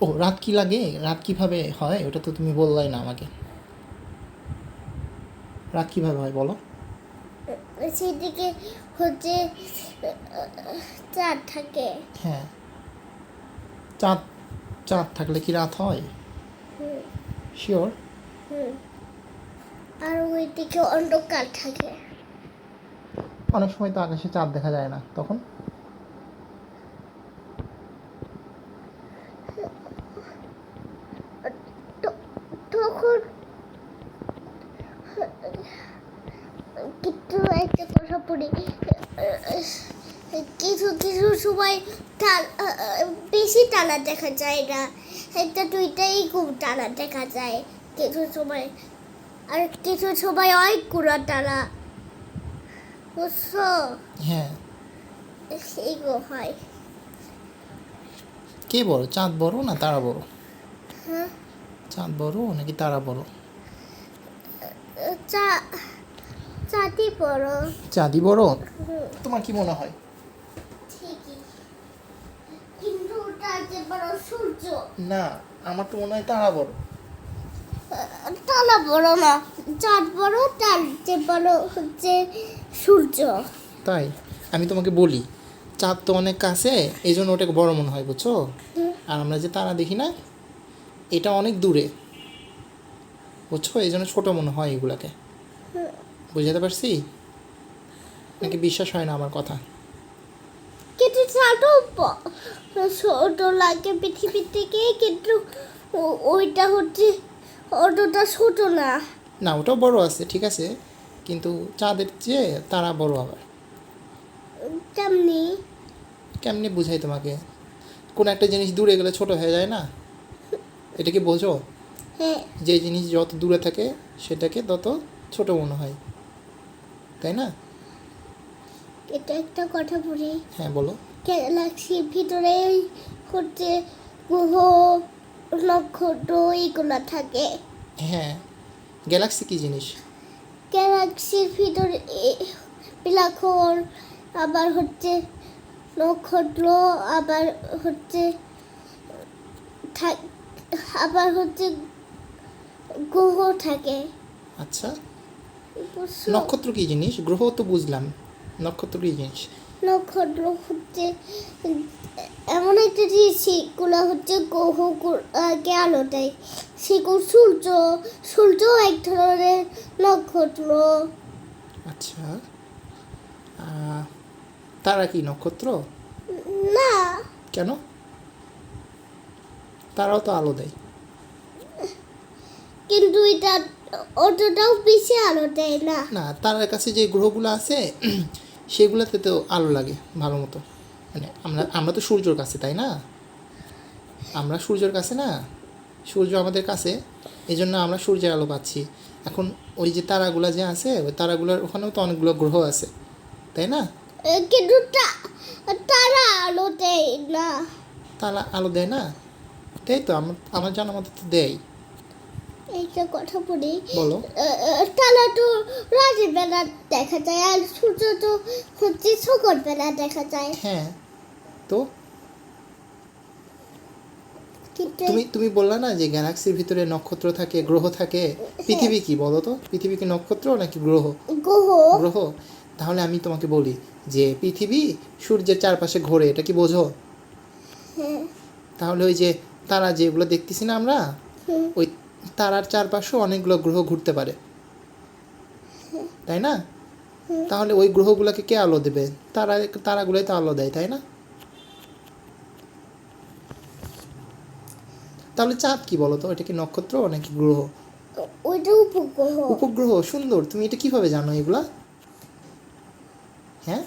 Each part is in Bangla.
ও রাত কি লাগে, রাত কিভাবে হয় ওটা তো তুমি বললাই না আমাকে। রাত কিভাবে হয় বলো। সেদিকে হচ্ছে চাঁদ থাকে। হ্যাঁ, চাঁদ চাঁদ থাকলে কি রাত হয়? হুম, শিওর? হুম। আর ওইদিকে অন্ধকার থাকে। অনেক সময় তো আকাশে চাঁদ দেখা যায় না, তখন তো- তখন কিন্তু একটা কথা পড়ি, কিছু কিছু সময় বেশি টানা দেখা যায় না, একটা দুইটাই খুব টানা দেখা যায় কিছু সময়। আর কিছু সময় অনেকগুলো টানা, বুঝছো? হ্যাঁ। এইগুলো হয়। কে বড়, চাঁদ বড় না তারা বড়? হ্যাঁ, চাঁদ বড় নাকি তারা বড়? চা চাঁদি বড়। চাঁদই বড়? হুম, তোমার কি মনে হয়? ঠিকই, কিন্তু ওটা যে বড় সূর্য। না, আমার তো মনে হয় তারা বড়। তারা বড় না, চাঁদ বড়, তার যে বড় হচ্ছে সূর্য। তাই? আমি তোমাকে বলি, চাঁদ তো অনেক কাছে, এই জন্য ওটাকে বড় মনে হয়, বুঝছো? হুম, আর আমরা যে তারা দেখি না, এটা অনেক দূরে, বুঝছো? এই জন্য ছোটো মনে হয় এগুলাকে। হুম। বুঝাতে পারছি? নাকি বিশ্বাস হয় না আমার কথা? কিন্তু চাঁদও ছোট লাগে পৃথিবী থেকে, কিন্তু ওইটা হচ্ছে অতটা ছোট না। না, ওটাও বড় আছে, ঠিক আছে, কিন্তু চাঁদের চেয়ে তারা বড় আবার। তেমনি। কেমনি বুঝাই তোমাকে? কোনো একটা জিনিস দূরে গেলে ছোট হয়ে যায় না, এটা কি বোঝো? হ্যাঁ, যে জিনিস যত দূরে থাকে সেটাকে তত ছোট মনে হয়, তাই না? এটা একটা কথা বলি, হ্যাঁ বলো। গ্যালাক্সির ভিতরে হচ্ছে গ্রহ, নক্ষত্র এইগুলো থাকে। হ্যাঁ, গ্যালাক্সি কী জিনিস? গ্যালাক্সির ভিতরে ব্ল্যাক হোল, আবার হচ্ছে নক্ষত্র, আবার হচ্ছে থাক- আবার হচ্ছে গ্রহ থাকে, আচ্ছা, বুঝছো? নক্ষত্র কী জিনিস? গ্রহ তো বুঝলাম, নক্ষত্র কী জিনিস? নক্ষত্র হচ্ছে এমন একটা জিনিস, সেগুলো হচ্ছে গ্রহকে আলো দেয়। সেগুলো সূর্য, সূর্য এক ধরনের নক্ষত্র। আচ্ছা, তারা কি নক্ষত্র? না, কেন? তারাও তো আলো দেয়। কিন্তু এটা অতটাও বেশি আলো দেয় না। না, তারার কাছে যে গ্রহগুলো আছে সেগুলোতে তো আলো লাগে ভালো মতো। মানে আমরা আমরা তো সূর্যর কাছে, তাই না? আমরা সূর্যের কাছে না, সূর্য আমাদের কাছে, এই জন্য আমরা সূর্যের আলো পাচ্ছি। এখন ওই যে তারাগুলো যে আছে, ওই তারাগুলোর ওখানেও তো অনেকগুলো গ্রহ আছে, তাই না? কিন্তু তারা আলো দেয় না। তারা আলো দেয় না? তাই তো, আমার আমার জানা মতো তো দেয়। একটা কথা বলি, বলো। তারা তো রাতের বেলা দেখা যায়, আর সূর্য তো হচ্ছে সকাল বেলা দেখা যায়। হ্যাঁ, তো কিন্তু তুমি তুমি বললা না যে গ্যালাক্সির ভিতরে নক্ষত্র থাকে, গ্রহ থাকে। হ্যাঁ, পৃথিবী কি বলো তো? পৃথিবী কি নক্ষত্র নাকি গ্রহ? গ্রহ। গ্রহ। তাহলে আমি তোমাকে বলি যে পৃথিবী সূর্যের চারপাশে ঘোরে, এটা কি বোঝো? হ্যাঁ, তাহলে ওই যে তারা যেগুলো দেখতেছি না আমরা, হুম, ওই তারার চারপাশেও অনেকগুলো গ্রহ ঘুরতে পারে, তাই না? হুম। তাহলে ওই গ্রহগুলোকে কে আলো দেবে? তারা, তারাগুলোই তো আলো দেয়, তাই না? তাহলে চাঁদ কি বলো তো? এটা কি নক্ষত্র নাকি গ্রহ? ওইটা উপগ্রহ। উপগ্রহ। সুন্দর, তুমি এটা কিভাবে জানো এগুলা? হ্যাঁ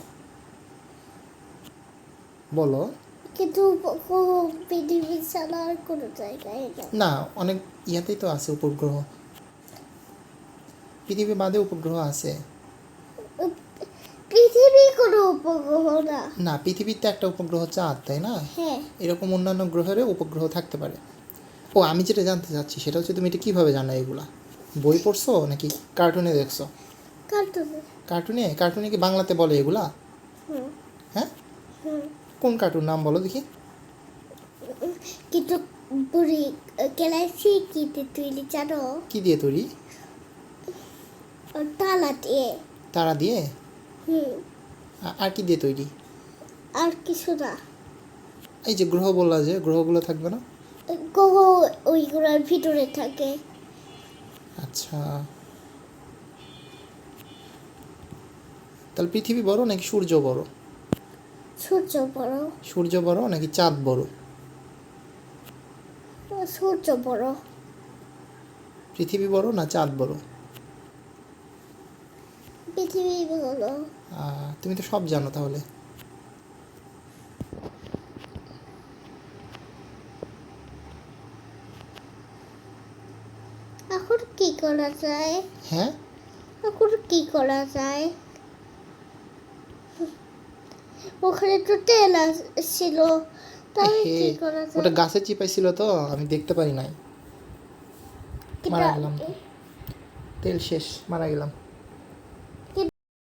বলো। কিন্তু উপগ্রহ পৃথিবী ছাড়া আর কোনো জায়গায় না। না, অনেক ইয়াতেই তো আছে উপগ্রহ, পৃথিবী বাদে উপগ্রহ আছে। পৃথিবী কোনো উপগ্রহ না। না, পৃথিবীতে একটা উপগ্রহ চাঁদ, তাই না? হ্যাঁ, এরকম অন্যান্য গ্রহেরও উপগ্রহ থাকতে পারে। ও, আমি যেটা জানতে চাচ্ছি সেটা হচ্ছে তুমি এটা কীভাবে জানো এগুলা? বই পড়ছো নাকি কার্টুনে দেখছো? কার্টুনে। কার্টুনে? কার্টুনে কি বাংলাতে বলে এগুলা? হুম, হ্যাঁ, হুম। কোন কার্টুন নাম বলো দেখি। কিন্তু বুড়ি গ্যালাক্সি কি দিয়ে তৈরি জানো? কি দিয়ে তৈরি? তালা দিয়ে। তারা দিয়ে? হুম। আর কি দিয়ে তৈরি? আর কিছু না। এই যে গ্রহ বললা, যে গ্রহগুলো থাকবে না? গ্রহ ওইগুলোর ভিতরে থাকে। আচ্ছা, তাহলে পৃথিবী বড় নাকি সূর্য বড়? সূর্য বড়। সূর্য বড় নাকি চাঁদ বড়? সূর্য বড়। পৃথিবী বড় না চাঁদ বড়? পৃথিবী বড়। তুমি তো সব জানো তাহলে। এখন কি করা যায়? হ্যাঁ, এখন কি করা যায়? ওখানে তো তেল ছিল, তাহলে হে, কি করা ওটা যায়? গাছে চিপাইছিল তো, আমি দেখতে পারি নাই। মারা গেলাম তো। তেল শেষ, মারা গেলাম।